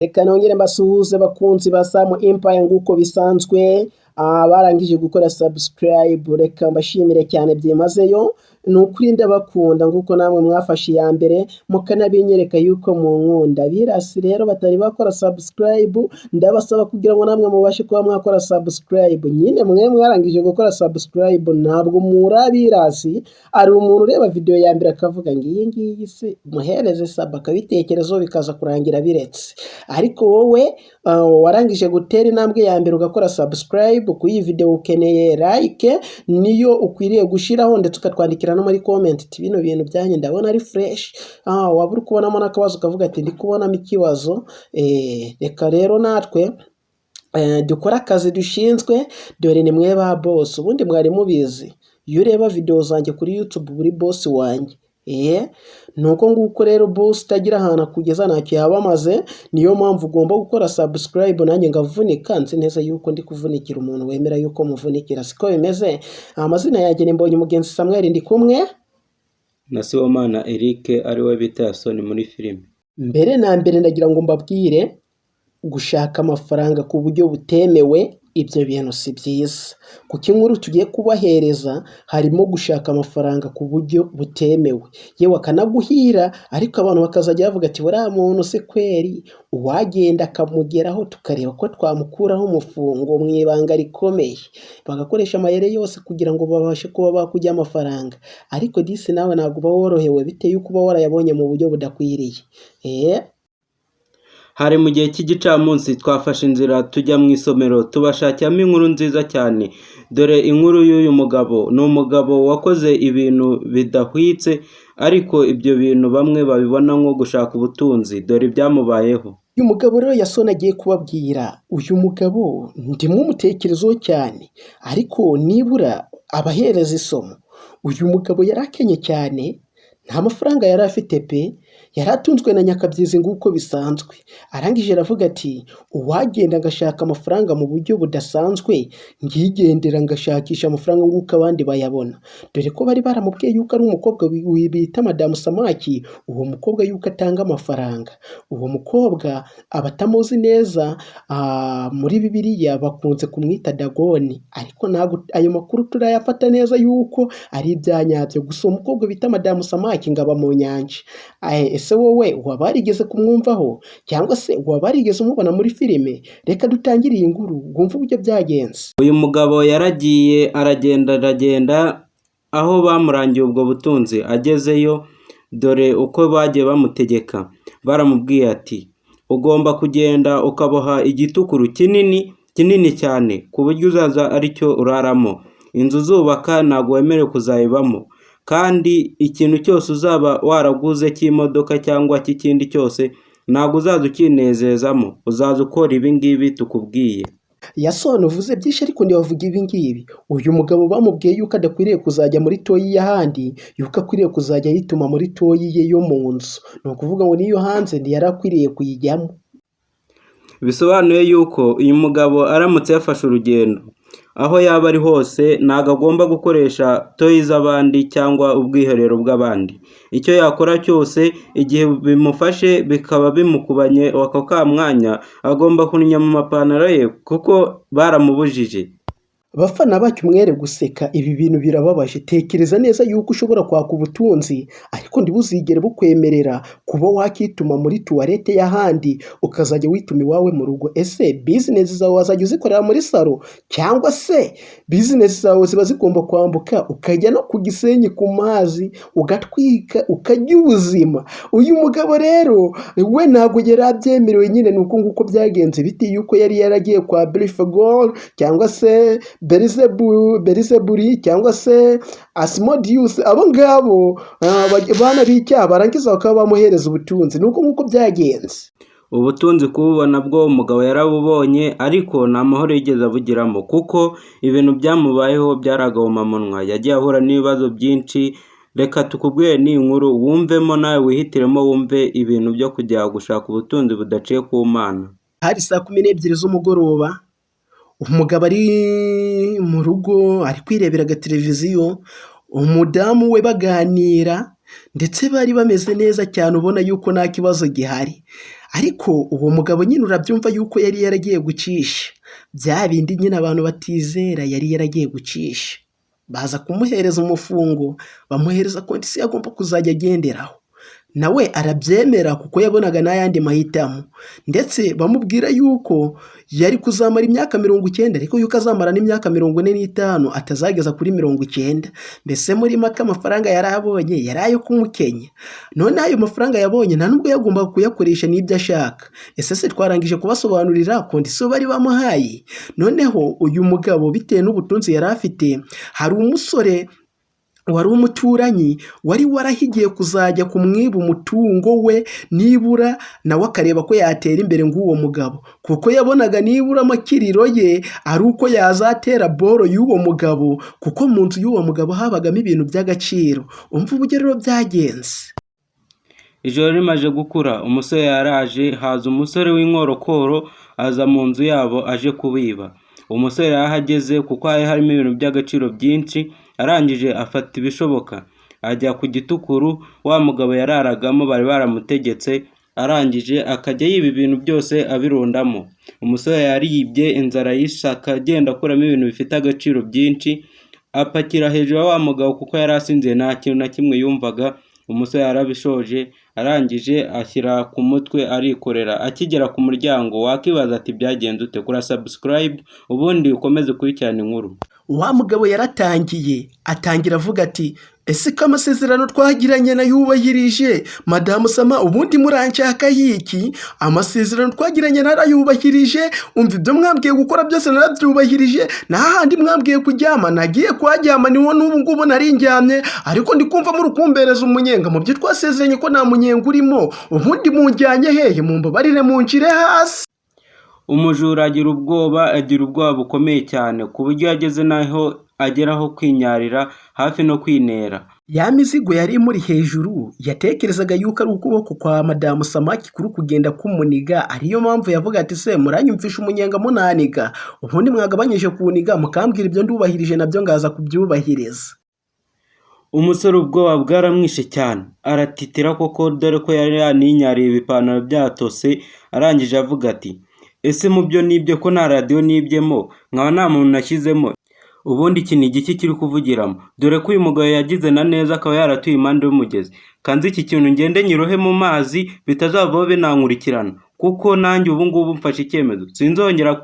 Reka nongere mbasuhuze bakunzi ba Sam Empire nguko bisanzwe barangije gukora subscribe. Reka mbashimire cyane byimazeyo, nukuri ndabakunda nguko namwe mwafashe ya mbere mukanabinyereka yuko mu nkunda. Birasi rero batari bakora subscribe, ndabasaba kugira ngo namwe mubashe kuba mwakora subscribe. Nyine mwe mwarangije gukora subscribe, ntabwo murabirasi ari umuntu ureba video ya mbere akavuga ngiyi ngiyi se muhereze sub akabitekerezo bikaza kurangira biretse. Ariko wowe warangije gutera intambwe ya mbere ugakora subscribe ku iyi video, ukeneye like niyo ukwiriye gushiraho ndetse ukatwandikira no muri comment ati bino bintu byanyu ndabona ari fresh. Waba uri kubonamo n'akabazo ukavuga ati ndi kubonamo ikibazo. Reka rero natwe dukora akazi dushinzwe, dore ni mwe ba boss. Ubundi mwari mubizi iyo ureba video zanjye kuri YouTube buri boss wanjye. Nuko nguko rero boss tagira ahantu kugeza ntacyo yabamaze, niyo mpamvu ugomba gukora subscribe nanjye ngavunika. Nzi neza yuko ndi kuvunikira umuntu wemera yuko muvunikira, siko bimeze. Amazina yanjye ni Mbonyimugenzi Samuel, ndi kumwe na Sibomana Eric ari we bita Yasoni muri filime. Mbere na mbere ndagira ngo mbabwire, gushaka amafaranga ku buryo butemewe ibyo bintu si byiza. Kuko inkuru tugiye kubahereza harimo gushaka amafaranga ku buryo butemewe, yewe akanaguhira, ariko abantu bakazajya bavuga ati buriya muntu se kweri uwagenda akamugeraho tukareba ko twamukuraho umufungo mu ibanga rikomeye. Bagakoresha amayere yose kugira ngo babashe kuba bakujya amafaranga, ariko disi nawe ntabwo uba worohewe bitewe yuko uba warayabonye mu buryo budakwiriye. Hari mu gihe cy'igicamunsi twafashe inzira tujya mu isomero tubashakiramo inkuru nziza cyane. Dore inkuru y'uyu mugabo, ni umugabo wakoze ibintu bidahwitse, ariko ibyo bintu bamwe babibona nko gushaka ubutunzi. Dore ibyamubayeho. Uyu mugabo rero Yasoni agiye kubabwira, uyu mugabo ndimwe umutekerezo cyane, ariko nibura abahereza isomo. Uyu mugabo yarakenye cyane, nta mafaranga yari afite pe, yaratunzwe na nyakabyizi nguko bisanzwe. Arangije aravuga ati uwagenda ngashaka amafaranga mu buryo budasanzwe, ngigendera ngashakisha amafaranga nguko abandi bayabona. Dore ko bari baramubwiye yuko ari umukobwa bita Madamu Samaki, uwo mukobwa yuko atanga amafaranga. Uwo mukobwa abatamuzi neza muri Bibiliya bakunze kumwita Dagoni, ariko ntabwo ayo makuru turayafata neza yuko ari ibyanyabyo. Gusa uwo mukobwa bita Madamu Samaki ngaba mu nyanja. Ese wowe waba warigeze kumwumvaho cyangwa se waba warigeze umubona muri filime? Reka dutangire iyi nkuru wumve uburyo byagenze. Uyu mugabo yaragiye aragenda aho bamurangiye ubwo butunzi. Agezeyo dore uko bagiye bamutegeka. Baramubwiye ati ugomba kugenda ukaboha igitukuru kinini cyane ku buryo uzaza aricyo uraramo. Inzu zubaka ntabwo wemerewe kuzayibamo, kandi ikintu cyose uzaba waraguze cy'imodoka cyangwa cy'ikindi cyose ntabwo uzaza ukinezezamo, uzaza ukora ibi ngibi tukubwiye. Yasoni uvuze byinshi ariko ntiwavuga ibi ngibi. Uyu mugabo bamubwiye yuko adakwiriye kuzajya muri toyi y'ahandi, yuko akwiriye kuzajya yituma muri toyi ye yo mu nzu. Ni ukuvuga ngo niyo hanze ntiyari akwiriye kuyijyamo. Bisobanuye yuko uyu mugabo aramutse yafashe urugendo aho yaba ari hose, ntabwo agomba gukoresha toyi z'abandi cyangwa ubwiherero bw'abandi. Icyo yakora cyose igihe bimufashe bikaba bimukubanye ako ka mwanya, agomba kunya mu mapantaro ye kuko baramubujije. Bafana bacyo mwere guseka, ibi bintu birababaje. Tekereza neza yuko ushobora kwaka ubutunzi ariko ntibuzigere bukwemerera kuba wakituma muri tuwarete y'ahandi ukazajya wituma iwawe mu rugo. Ese business zawe wazajya uzikorera muri salo, cyangwa se business zawe ziba zigomba kwambuka ukajya no ku Gisenyi ku mazi ugatwika ukajya ubuzima? Uyu mugabo rero we ntabwo yari abyemerewe. Nyine nuko nguko byagenze, biti yuko yari yaragiye kwa Belphegor cyangwa se Berizeburi cyangwa se Asmodeus. Abo ngabo bana b'icyaha barangiza bakaba bamuhereza ubutunzi. Nuko nguko byagenze. Ubutunzi kububona bwo umugabo yarabubonye, ariko nta mahoro yigeze abugiramo kuko ibintu byamubayeho byaragahomamunwa. Yagiye ahura n'ibibazo byinshi. Reka tukubwire ni inkuru wumvemo nawe wihitiremo, wumve ibintu byo kujya gushaka ubutunzi budaciye ku Mana. Hari saa 12 z'umugoroba, umugabo ari mu rugo ari kwirebera televiziyo, umudamu we baganira ndetse bari bameze neza cyane, ubona yuko nta kibazo gihari. ariko uwo mugabo nyine urabyumva yuko yari yaragiye gucisha bya bindi nyine abantu batizera, yari yaragiye gucisha. Baza kumuhereza umufungo, bamuhereza kondisiyo agomba kuzajya agenderaho, nawe arabyemera kuko yabonaga n'ayandi mahitamo, ndetse bamubwira yuko yari kuzamara imyaka 90 ariko yuko azamara n'imyaka 45 atazageza kuri 90. Mbese muri make amafaranga yari abonye yari ayo kumukenya. None ayo mafaranga yabonye nta nubwo yagombaga kuyakoresha n'ibyo ashaka. Ese se twarangije kubasobanurira kondisiyo bari bamuhaye? Noneho uyu mugabo bitewe n'ubutunzi yari afite, hari umusore wari umuturanyi wari warahigiye kuzajya kumwiba umutungo we nibura nawe akareba ko yatera imbere ng'uwo mugabo, kuko yabonaga nibura amakiriro ye ari uko yazatera boro y'uwo mugabo, kuko mu nzu y'uwo mugabo habagamo ibintu by'agaciro. Umva uburyo rero byagenze. Ijoro rimaze gukura, umusore yaraje, haza umusore w'inkorokoro aza mu nzu yabo aje kubiba. Umusore yarahageze kuko hari harimo ibintu by'agaciro byinshi, arangije afata ibishoboka ajya ku gitukuru wa mugabo yararagamo bari baramutegetse, arangije akajya yiba ibintu byose abirundamo. Umusore yaribye, inzara yishaka, agenda akuramo ibintu bifite agaciro byinshi, apakira hejuru ya wa mugabo kuko yari asinziye nta kintu na kimwe yumvaga. Umusore yarabishoje, arangije ashyira ku mutwe arikorera. Akigera ku muryango wakibaza ati byagenze ute? Kora subscribe ubundi ukomeze kurikirana inkuru. Wa mugabo yaratangiye atangira avuga ati ese ko amasezerano twagiranye na yubahirije Madamu Sama, ubundi muranshaka yiki? Amasezerano twagiranye narayubahirije, umva ibyo mwambwiye gukora byose narabyubahirije, n'ahandi mwambwiye kuryama nagiye kuharyama, niho n'ubu ngubu narindyamye, ariko ndi kumva muri kumbereza umunyenga mu byo twasezeranye ko nta munyenga urimo, ubundi munjyanye hehe? Mumbabarire munshire hasi. Umujura agira ubwoba bukomeye cyane ku buryo yageze naho ageraho kwinyarira hafi no kwinera. Ya mizigo yari muri hejuru yatekerezaga yuko ari ukuboko kwa Madamu Samaki kuri kugenda kumuniga, ariyo mpamvu yavuga ati se muranyumvisha umunyenga munaniga, ubundi mwagabanyije kuniga mukambwira ibyo ndubahirije nabyo ngaza kubyubahiriza. Umusore ubwoba bwaramwishe cyane, aratitira koko dore ko yari yaninyariye ibipantaro byatose. Arangije avuga ati ese mu byo nibyo ko nta radiyo nibyemo, nkaba nta muntu nashyizemo, ubundi iki ni igiki kiri kuvugiramo? Dore ko uyu mugabo yagize na neza akaba yaratuye impande y'umugezi, kanze iki kintu ngende nyirohe mu mazi bitazavaho binankurikirana, kuko nanjye ubu ngubu mfashe icyemezo, sinzongera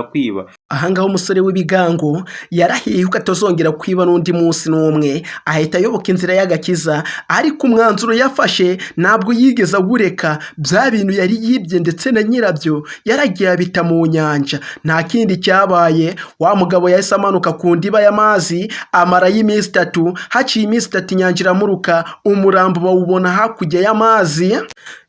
kwiba. Ahangaho umusore w'ibigango yarahiye ko atazongera kwiba n'undi munsi n'umwe, ahita ayoboka inzira y'agakiza, ariko umwanzuro yafashe ntabwo yigeze awureka. Bya bintu yari yibye ndetse na nyirabyo yaragiye abita mu nyanja. Nta kindi cyabaye, wa mugabo yahise amanuka ku ndiba y'amazi, amarayo iminsi 3. Haciye iminsi 3 inyanja iramuruka, umurambo bawubona hakurya y'amazi.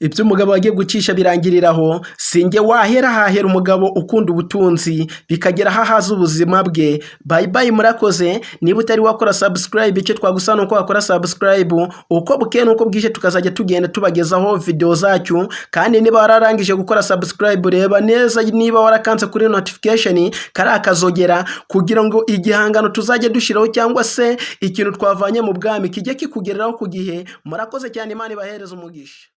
Ibyo umugabo agiye gucisha birangiriraho. Singe wahera hahera umugabo ukunda ubutunzi bikagera hahaza ubuzima bwe. Bye bye, murakoze. Niba utari wakora subscribe, icyo twagusana uko wakora subscribe, uko bukeye nuko bwije tukazajya tugenda tubagezaho video zacu. Kandi niba wararangije gukora subscribe, reba neza niba warakanze kuri notification kari akazogera, kugira ngo igihangano tuzajya dushiraho cyangwa se ikintu twavanye mu bwami kijye kikugereraho ku gihe. Murakoze cyane, Imana ibahereze umugisha.